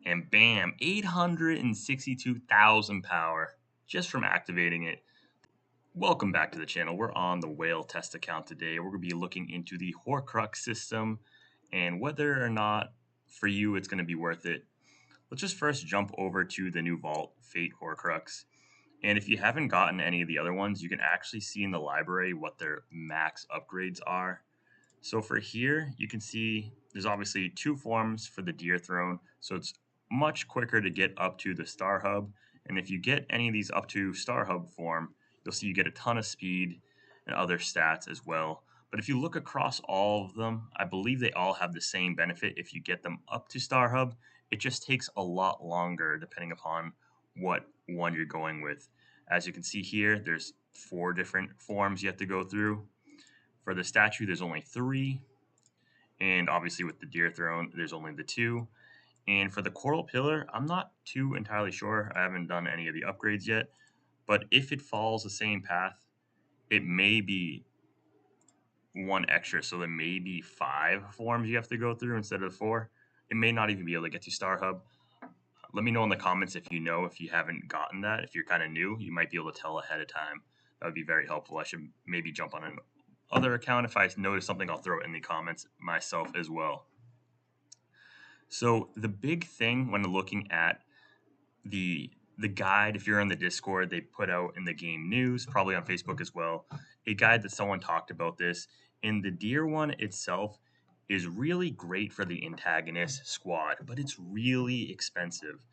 And bam, 862,000 power just from activating it. Welcome back to the channel. We're on the whale test account today. We're going to be looking into the Horcrux system and whether or not for you it's going to be worth it. Let's just first jump over to the new Vault Fate Horcrux. And if you haven't gotten any of the other ones, you can actually see in the library what their max upgrades are. So for here, you can see there's obviously 2 forms for the Deer Throne, so it's much quicker to get up to the Star Hub. And if you get any of these up to Star Hub form, you'll see you get a ton of speed and other stats as well. But if you look across all of them, I believe they all have the same benefit if you get them up to Star Hub. It just takes a lot longer depending upon what one you're going with. As you can see here, there's 4 different forms you have to go through. For the statue, there's only 3. And obviously with the Deer Throne, there's only the 2. And for the Coral Pillar, I'm not too entirely sure. I haven't done any of the upgrades yet. But if it follows the same path, it may be 1 extra. So there may be 5 forms you have to go through instead of 4. It may not even be able to get to Star Hub. Let me know in the comments if you know, if you haven't gotten that. If you're kind of new, you might be able to tell ahead of time. That would be very helpful. I should maybe jump on an other account. If I notice something, I'll throw it in the comments myself as well. So the big thing when looking at the guide, if you're on the Discord, they put out in the game news, probably on Facebook as well, a guide that someone talked about this. And the Deer one itself is really great for the antagonist squad, but it's really expensive.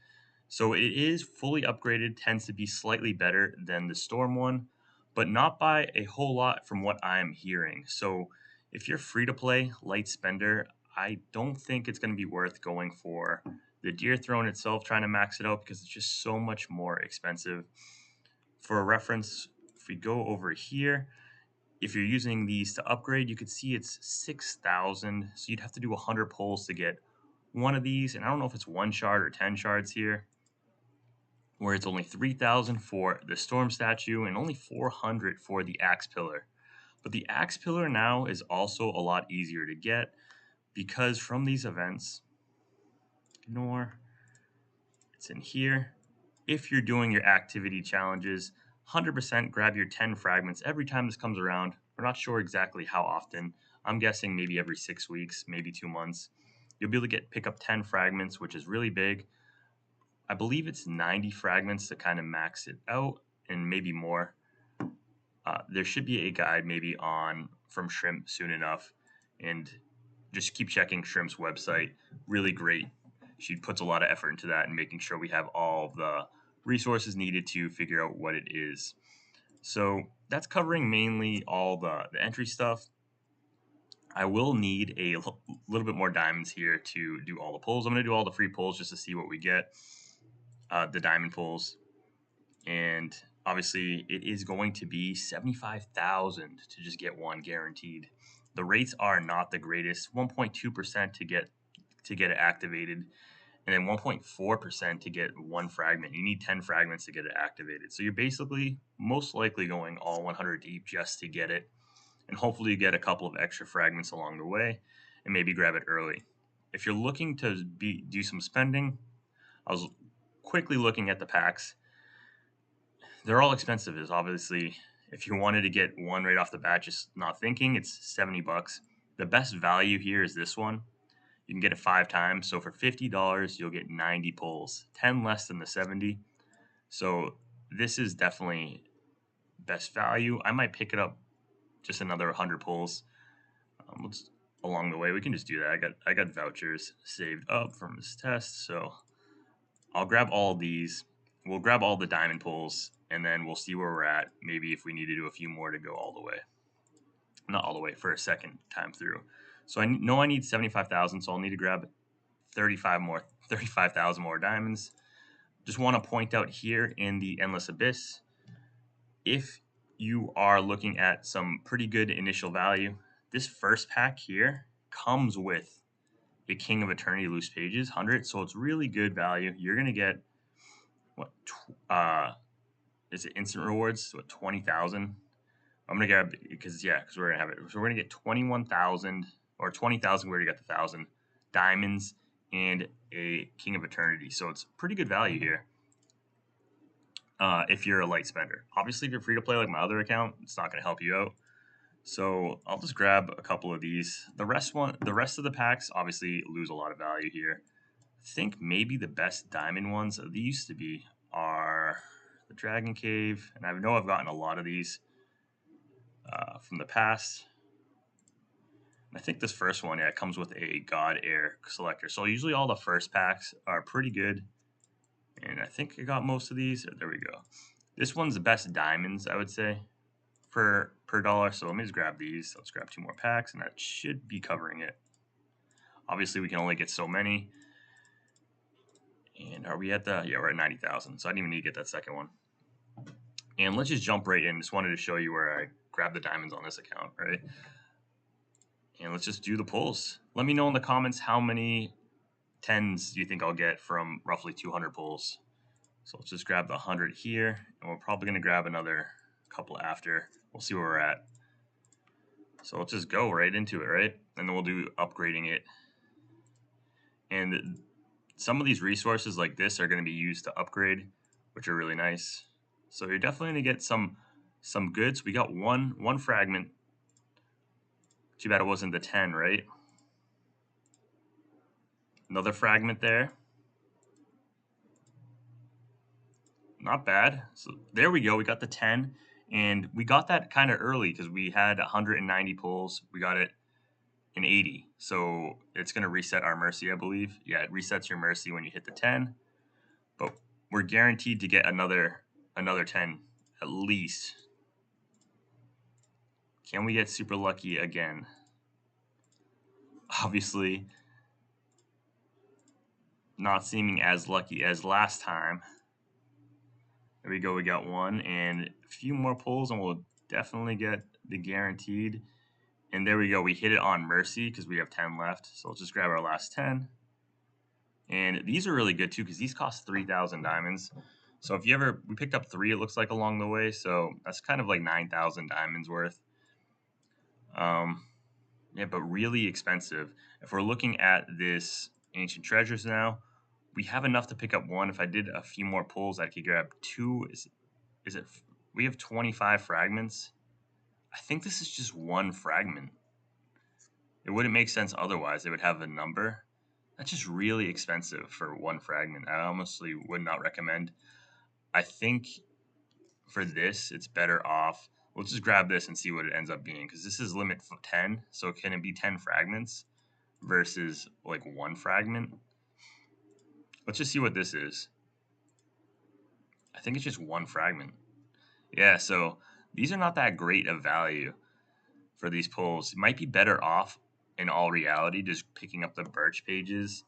So it is fully upgraded, tends to be slightly better than the Storm one, but not by a whole lot from what I'm hearing. So if you're free to play, light spender, I don't think it's going to be worth going for the Deer Throne itself, trying to max it out, because it's just so much more expensive. For a reference, if we go over here, if you're using these to upgrade, you can see it's 6,000. So you'd have to do 100 pulls to get one of these. And I don't know if it's 1 shard or 10 shards here, where it's only 3,000 for the Storm statue and only 400 for the Axe Pillar. But the Axe Pillar now is also a lot easier to get, because from these events, ignore, it's in here. If you're doing your activity challenges, 100% grab your 10 fragments every time this comes around. We're not sure exactly how often. I'm guessing maybe every 6 weeks, maybe 2 months. You'll be able to pick up 10 fragments, which is really big. I believe it's 90 fragments to kind of max it out, and maybe more. There should be a guide maybe on from Shrimp soon enough, and just keep checking Shrimp's website. Really great. She puts a lot of effort into that and making sure we have all the resources needed to figure out what it is. So that's covering mainly all the entry stuff. I will need a little bit more diamonds here to do all the pulls. I'm going to do all the free pulls just to see what we get, the diamond pulls. And obviously it is going to be 75,000 to just get one guaranteed. The rates are not the greatest. 1.2% to get it activated, and then 1.4% to get 1 fragment. You need 10 fragments to get it activated. So you're basically most likely going all 100 deep just to get it, and hopefully you get a couple of extra fragments along the way and maybe grab it early. If you're looking to do some spending, I was quickly looking at the packs. They're all expensive. Is obviously, if you wanted to get one right off the bat, just not thinking, it's $70. The best value here is this one. You can get it 5 times. So for $50, you'll get 90 pulls, 10 less than the 70. So this is definitely best value. I might pick it up just another 100 pulls along the way. We can just do that. I got vouchers saved up from this test, so I'll grab all these. We'll grab all the diamond pulls, and then we'll see where we're at. Maybe if we need to do a few more to go all the way. Not all the way, for a second time through. So I know I need 75,000, so I'll need to grab 35,000 more diamonds. Just want to point out here in the Endless Abyss, if you are looking at some pretty good initial value, this first pack here comes with a King of Eternity loose pages, 100. So it's really good value. You're going to get, what, is it instant rewards? What, 20,000? I'm going to grab, because we're going to have it. So we're going to get 21,000 or 20,000. We already got the 1,000 diamonds and a King of Eternity. So it's pretty good value here if you're a light spender. Obviously, if you're free to play like my other account, it's not going to help you out. So I'll just grab a couple of these. The rest of the packs obviously lose a lot of value here. I think maybe the best diamond ones of these used to be are the Dragon Cave, and I know I've gotten a lot of these from the past. I think this first one, yeah, it comes with a God Heir selector. So usually all the first packs are pretty good. And I think I got most of these. There we go. This one's the best diamonds, I would say, per dollar. So let me just grab these. Let's grab 2 more packs, and that should be covering it. Obviously, we can only get so many. And are we at the... Yeah, we're at 90,000. So I didn't even need to get that second one. And let's just jump right in. Just wanted to show you where I grabbed the diamonds on this account, right? And let's just do the pulls. Let me know in the comments how many 10s do you think I'll get from roughly 200 pulls. So let's just grab the 100 here, and we're probably going to grab another couple after. We'll see where we're at. So let's just go right into it, right? And then we'll do upgrading it. And some of these resources like this are going to be used to upgrade, which are really nice. So you're definitely going to get some goods. We got one fragment. Too bad it wasn't the 10, right? Another fragment there. Not bad. So there we go. We got the 10, and we got that kind of early because we had 190 pulls. We got it in 80. So it's going to reset our mercy, I believe. Yeah, it resets your mercy when you hit the 10. But we're guaranteed to get another 10 at least. Can we get super lucky again? Obviously, not seeming as lucky as last time. There we go. We got one and a few more pulls, and we'll definitely get the guaranteed. And there we go. We hit it on mercy because we have 10 left. So let's just grab our last 10. And these are really good too because these cost 3,000 diamonds. So if you ever, we picked up 3, it looks like, along the way. So that's kind of like 9,000 diamonds worth. Yeah, but really expensive. If we're looking at this Ancient Treasures now, we have enough to pick up 1. If I did a few more pulls, I could grab 2. Is it? We have 25 fragments. I think this is just 1 fragment. It wouldn't make sense otherwise. They would have a number. That's just really expensive for 1 fragment. I honestly would not recommend. I think for this, it's better off. We'll just grab this and see what it ends up being because this is limit 10. So can it be 10 fragments versus like 1 fragment? Let's just see what this is. I think it's just 1 fragment. Yeah, so these are not that great of value for these pulls. It might be better off in all reality just picking up the birch pages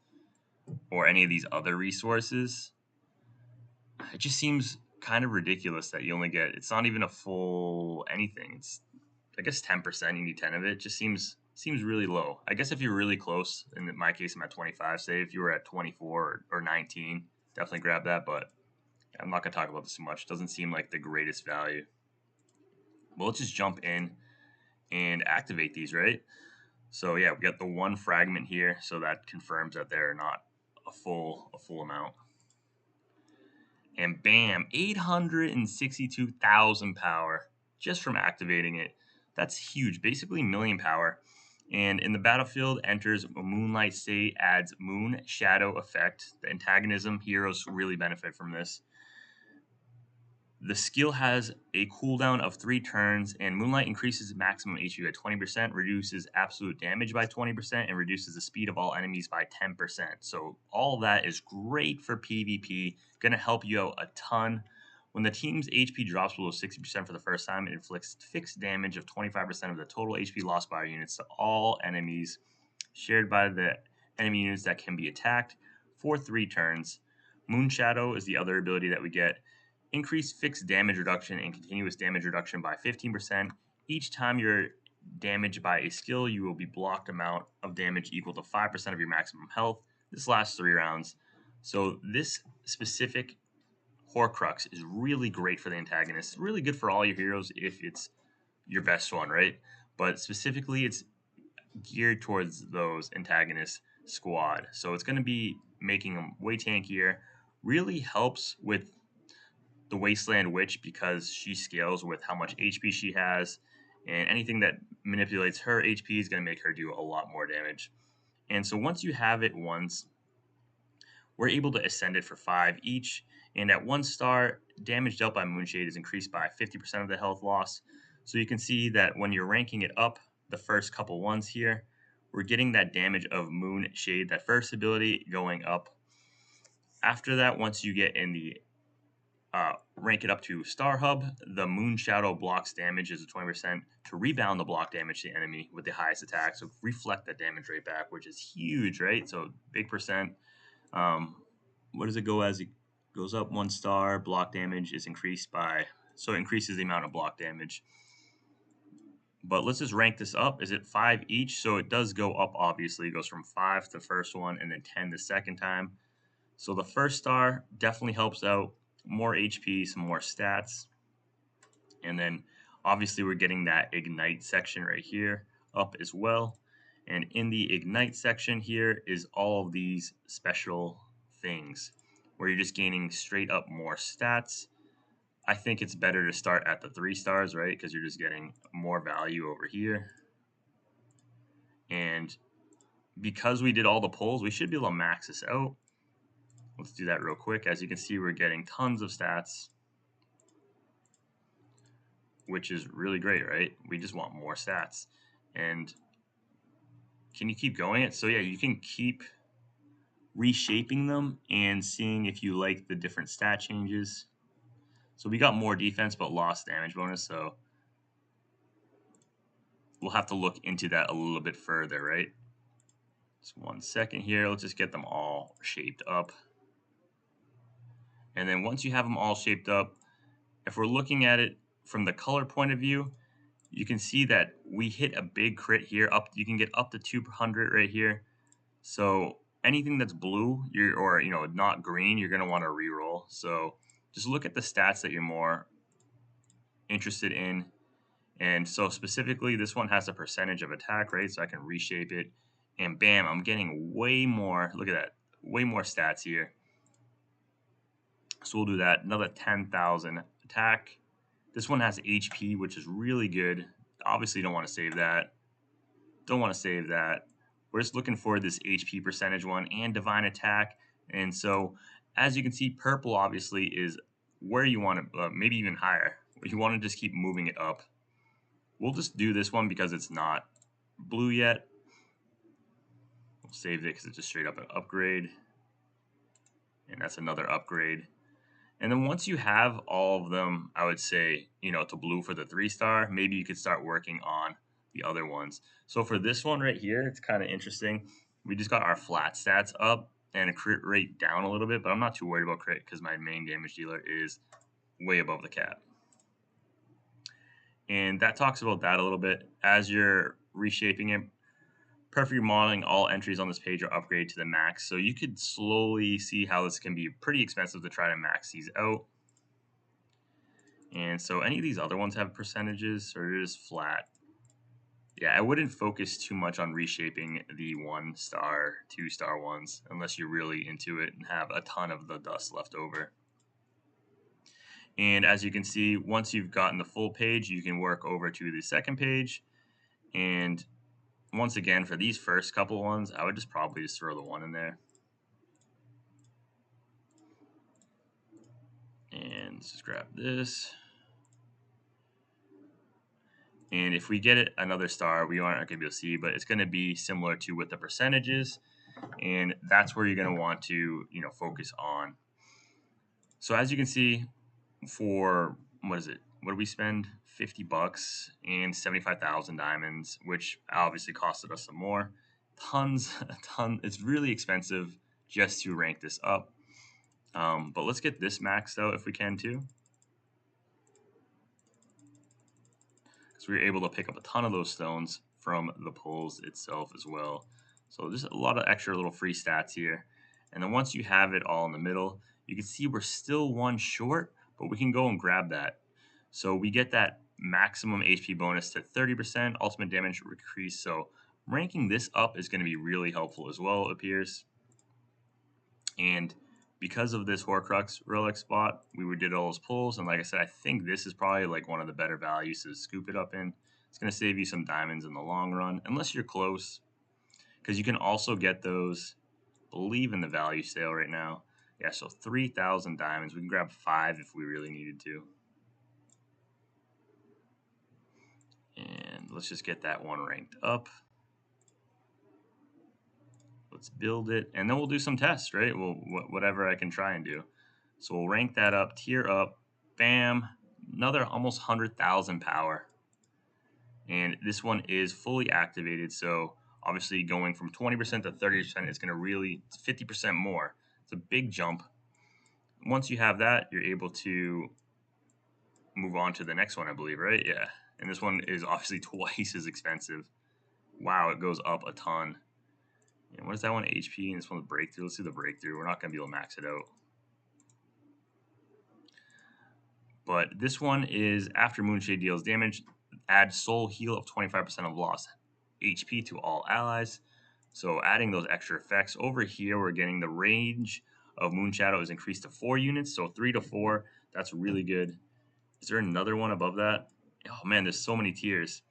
or any of these other resources. It just seems kind of ridiculous that you only get, it's not even a full anything. It's, I guess, 10%, you need 10 of it. It just seems really low. I guess if you're really close, in my case I'm at 25, say if you were at 24 or 19, definitely grab that, but I'm not going to talk about this too much. It doesn't seem like the greatest value. Well, let's just jump in and activate these, right? So yeah, we got the 1 fragment here, so that confirms that they're not a full amount. And bam, 862,000 power just from activating it. That's huge, basically million power. And in the battlefield, enters a moonlight state, adds moon shadow effect. The antagonism heroes really benefit from this. The skill has a cooldown of 3 turns, and Moonlight increases maximum HP by 20%, reduces absolute damage by 20%, and reduces the speed of all enemies by 10%. So all of that is great for PvP, going to help you out a ton. When the team's HP drops below 60% for the first time, it inflicts fixed damage of 25% of the total HP lost by our units to all enemies, shared by the enemy units that can be attacked for 3 turns. Moon Shadow is the other ability that we get. Increase fixed damage reduction and continuous damage reduction by 15%. Each time you're damaged by a skill, you will be blocked amount of damage equal to 5% of your maximum health. This lasts 3 rounds. So this specific Horcrux is really great for the antagonist. It's really good for all your heroes if it's your best one, right? But specifically, it's geared towards those antagonists squad. So it's going to be making them way tankier. Really helps with the Wasteland Witch because she scales with how much HP she has, and anything that manipulates her HP is going to make her do a lot more damage. And so once you have it once, we're able to ascend it for 5 each, and at 1 star, damage dealt by Moonshade is increased by 50% of the health loss. So you can see that when you're ranking it up, the first couple ones here, we're getting that damage of Moonshade, that first ability, going up. After that, once you get in the rank it up to Star Hub, the Moon Shadow blocks damage is a 20% to rebound the block damage to the enemy with the highest attack. So reflect that damage rate back, which is huge, right? So big percent. What does it go as? It goes up 1 star. Block damage is increased by, so it increases the amount of block damage. But let's just rank this up. Is it 5 each? So it does go up, obviously. It goes from 5 to the first one and then 10 the second time. So the first star definitely helps out. More HP, some more stats. And then obviously we're getting that ignite section right here up as well. And in the ignite section here is all of these special things where you're just gaining straight up more stats. I think it's better to start at the 3 stars, right? Because you're just getting more value over here. And because we did all the pulls, we should be able to max this out. Let's do that real quick. As you can see, we're getting tons of stats, which is really great, right? We just want more stats. And can you keep going it? So yeah, you can keep reshaping them and seeing if you like the different stat changes. So we got more defense but lost damage bonus, so we'll have to look into that a little bit further, right? Just 1 second here. Let's just get them all shaped up. And then once you have them all shaped up, if we're looking at it from the color point of view, you can see that we hit a big crit here. You can get up to 200 right here. So anything that's blue, or not green, you're gonna want to reroll. So just look at the stats that you're more interested in. And so specifically, this one has a percentage of attack, right? So I can reshape it, and bam, I'm getting way more. Look at that, way more stats here. So we'll do that. Another 10,000 attack. This one has HP, which is really good. Obviously, don't want to save that. Don't want to save that. We're just looking for this HP percentage one and divine attack. And so, as you can see, purple obviously is where you want to, maybe even higher. You want to just keep moving it up. We'll just do this one because it's not blue yet. We'll save it because it's just straight up an upgrade. And that's another upgrade. And then once you have all of them, I would say, to blue for the 3 star, maybe you could start working on the other ones. So for this one right here, it's kind of interesting. We just got our flat stats up and a crit rate down a little bit, but I'm not too worried about crit because my main damage dealer is way above the cap. And that talks about that a little bit. As you're reshaping it, perfect modeling, all entries on this page are upgraded to the max. So you could slowly see how this can be pretty expensive to try to max these out. And so any of these other ones have percentages or they're just flat. Yeah, I wouldn't focus too much on reshaping the 1 star, 2 star ones unless you're really into it and have a ton of the dust left over. And as you can see, once you've gotten the full page, you can work over to the second page. And once again, for these first couple ones, I would probably just throw the 1 in there. And let's just grab this. And if we get it another star, we aren't going to be able to see, but it's going to be similar to with the percentages. And that's where you're going to want to, focus on. So as you can see, for, what did we spend? $50 and 75,000 diamonds, which obviously costed us some more. It's really expensive just to rank this up. But let's get this maxed out if we can too. So we were able to pick up a ton of those stones from the pulls itself as well. So there's a lot of extra little free stats here. And then once you have it all in the middle, you can see we're still 1 short, but we can go and grab that. So we get that maximum HP bonus to 30%, ultimate damage increase. So ranking this up is going to be really helpful as well, it appears. And because of this Horcrux relic spot, we did all those pulls. And like I said, I think this is probably like one of the better values to scoop it up in. It's going to save you some diamonds in the long run, unless you're close. Because you can also get those, I believe, in the value sale right now. Yeah, so 3,000 diamonds. We can grab 5 if we really needed to. And let's just get that one ranked up. Let's build it, and then we'll do some tests, right? Whatever I can try and do. So we'll rank that up, tier up, bam, another almost 100,000 power. And this one is fully activated, so obviously going from 20% to 30% is going to really, 50% more. It's a big jump. Once you have that, you're able to move on to the next one, I believe, right? Yeah. And this one is obviously twice as expensive. Wow, it goes up a ton. And what is that one? HP, and this one's breakthrough. Let's do the breakthrough. We're not going to be able to max it out. But this one is after Moonshade deals damage, add soul heal of 25% of lost HP to all allies. So adding those extra effects. Over here, we're getting the range of Moonshadow is increased to 4 units. So 3 to 4, that's really good. Is there another one above that? Oh man, there's so many tiers.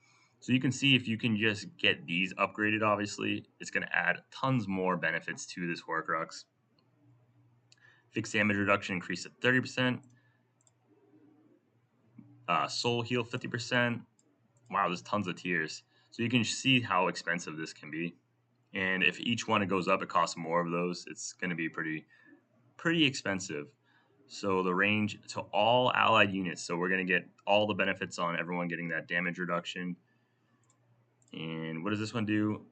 So you can see if you can just get these upgraded, obviously, it's going to add tons more benefits to this Horcrux. Fixed damage reduction increased to 30%. Soul heal 50%. Wow, there's tons of tiers. So you can see how expensive this can be. And if each one it goes up, it costs more of those. It's going to be pretty expensive. So the range to all allied units. So we're going to get all the benefits on everyone getting that damage reduction. And what does this one do?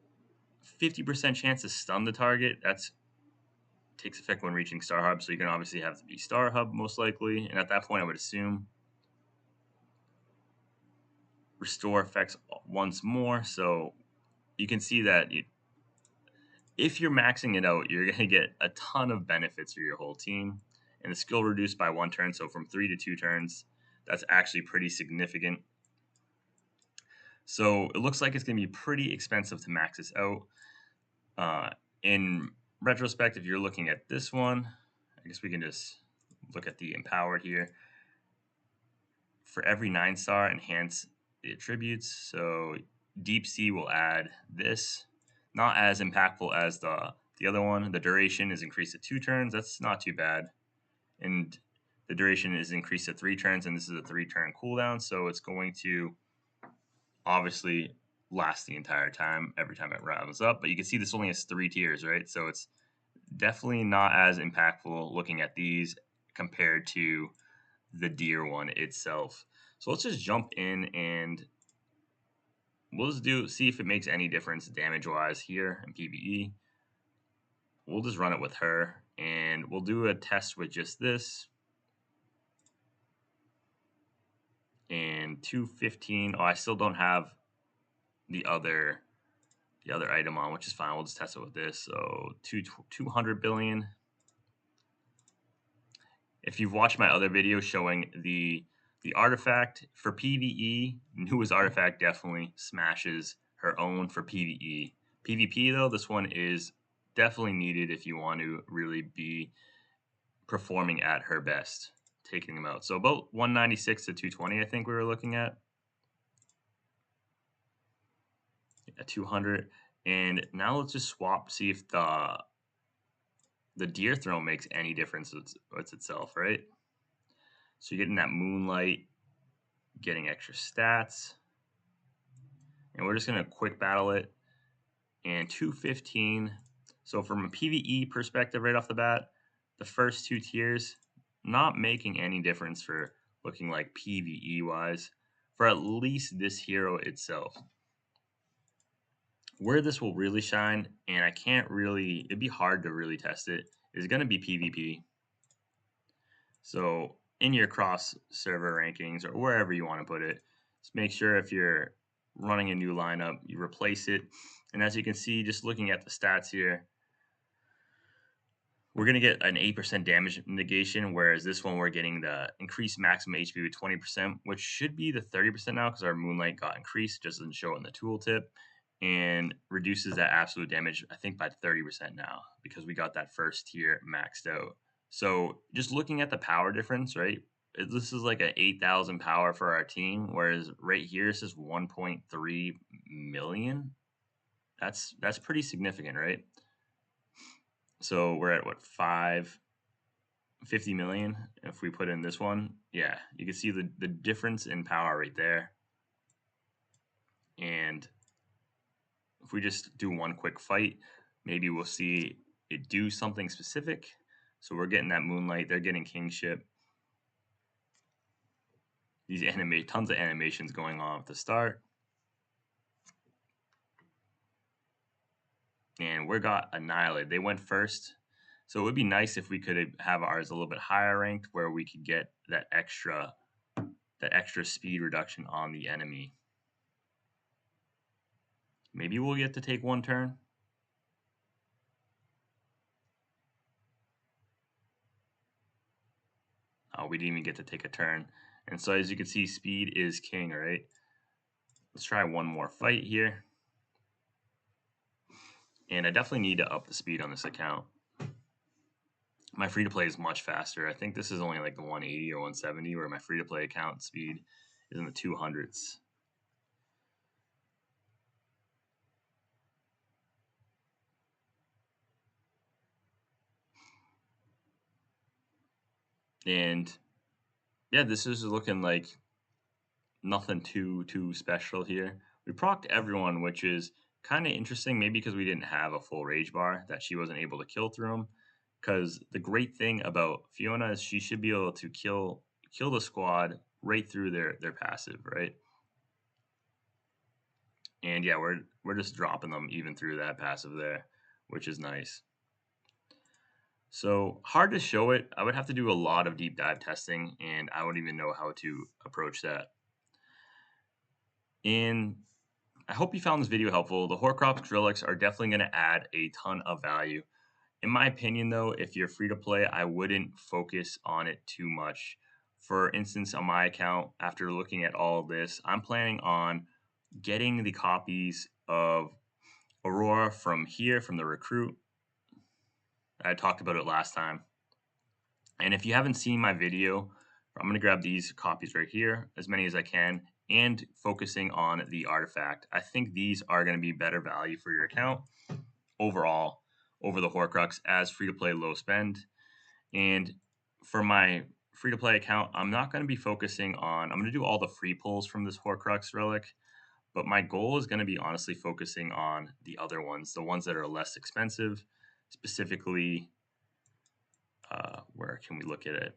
50% chance to stun the target. That's takes effect when reaching Star Hub. So you're going to obviously have to be Star Hub most likely. And at that point, I would assume restore effects once more. So you can see that if you're maxing it out, you're going to get a ton of benefits for your whole team. And the skill reduced by 1 turn, so from 3 to 2 turns. That's actually pretty significant. So it looks like it's going to be pretty expensive to max this out. In retrospect, if you're looking at this one, I guess we can just look at the empowered here. For every 9-star, enhance the attributes. So Deep Sea will add this. Not as impactful as the other one. The duration is increased to 2 turns. That's not too bad. And the duration is increased to 3 turns, and this is a 3-turn cooldown. So it's going to obviously last the entire time, every time it rounds up. But you can see this only has 3 tiers, right? So it's definitely not as impactful looking at these compared to the deer one itself. So let's just jump in and we'll just see if it makes any difference damage wise here in PvE. We'll just run it with her and we'll do a test with just this. And 215. Oh, I still don't have the other item on, which is fine. We'll just test it with this. So 200 billion. If you've watched my other video showing the artifact for PvE, Nua's artifact definitely smashes her own for PvE. PvP though, this one is definitely needed if you want to really be performing at her best, taking them out. So about 196 to 220, I think we were looking at. Yeah, 200. And now let's just swap, see if the deer throne makes any difference with itself, right? So you're getting that moonlight, getting extra stats. And we're just going to quick battle it. And 215. So from a PvE perspective right off the bat, the first 2 tiers, not making any difference for looking like PvE wise for at least this hero itself. Where this will really shine, and it'd be hard to really test it, is going to be PvP. So in your cross server rankings or wherever you want to put it, just make sure if you're running a new lineup, you replace it. And as you can see, just looking at the stats here, we're going to get an 8% damage negation, whereas this one we're getting the increased maximum HP with 20%, which should be the 30% now because our Moonlight got increased, just doesn't show in the tooltip. and reduces that absolute damage, I think, by 30% now because we got that first tier maxed out. So just looking at the power difference, right? This is like an 8,000 power for our team, whereas right here this is 1.3 million. That's pretty significant, right? So we're at what, 550 million if we put in this one. Yeah, you can see the difference in power right there. And if we just do one quick fight, maybe we'll see it do something specific. So we're getting that moonlight, they're getting kingship. These tons of animations going on at the start. And we got annihilated. They went first. So it would be nice if we could have ours a little bit higher ranked where we could get that extra speed reduction on the enemy. Maybe we'll get to take one turn. Oh, we didn't even get to take a turn. And so as you can see, speed is king, right? Let's try one more fight here. And I definitely need to up the speed on this account. My free-to-play is much faster. I think this is only like the 180 or 170, where my free-to-play account speed is in the 200s. And yeah, this is looking like nothing too special here. We procced everyone, which is kind of interesting, maybe because we didn't have a full rage bar that she wasn't able to kill through him. Because the great thing about Fiona is she should be able to kill the squad right through their passive, right? And yeah, we're just dropping them even through that passive there, which is nice. So hard to show it. I would have to do a lot of deep dive testing, and I wouldn't even know how to approach that. And I hope you found this video helpful. The Horcrux relics are definitely going to add a ton of value. In my opinion, though, if you're free to play, I wouldn't focus on it too much. For instance, on my account, after looking at all of this, I'm planning on getting the copies of Aurora from here, from the recruit. I talked about it last time. And if you haven't seen my video, I'm going to grab these copies right here, as many as I can, and focusing on the artifact. I think these are going to be better value for your account overall over the Horcrux as free-to-play low spend. And for my free-to-play account, I'm not going to be focusing on, I'm going to do all the free pulls from this Horcrux relic, but my goal is going to be honestly focusing on the other ones, the ones that are less expensive, specifically, where can we look at it?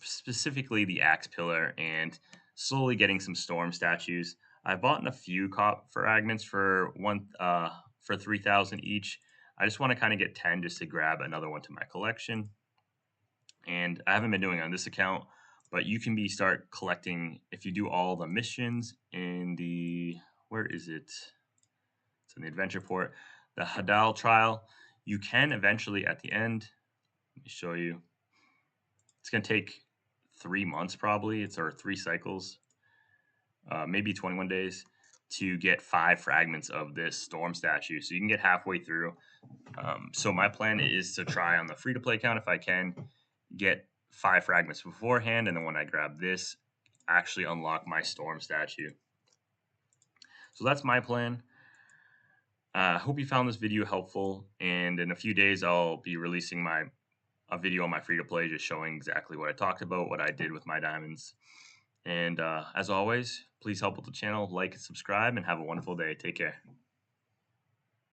Specifically the Axe Pillar, and slowly getting some Storm statues. I bought in a few fragments for 3,000 each. I just want to kind of get 10 just to grab another one to my collection. And I haven't been doing it on this account, but you can start collecting if you do all the missions in the, where is it? It's in the adventure port, the Hadal trial. You can eventually at the end, let me show you. It's going to take 3 months probably. Or 3 cycles, maybe 21 days to get 5 fragments of this Storm statue. So you can get halfway through. So my plan is to try on the free-to-play account if I can get 5 fragments beforehand, and then when I grab this, actually unlock my Storm statue. So that's my plan. I hope you found this video helpful, and in a few days I'll be releasing a video on my free-to-play just showing exactly what I talked about, what I did with my diamonds. And as always, please help with the channel, like and subscribe, and have a wonderful day. Take care.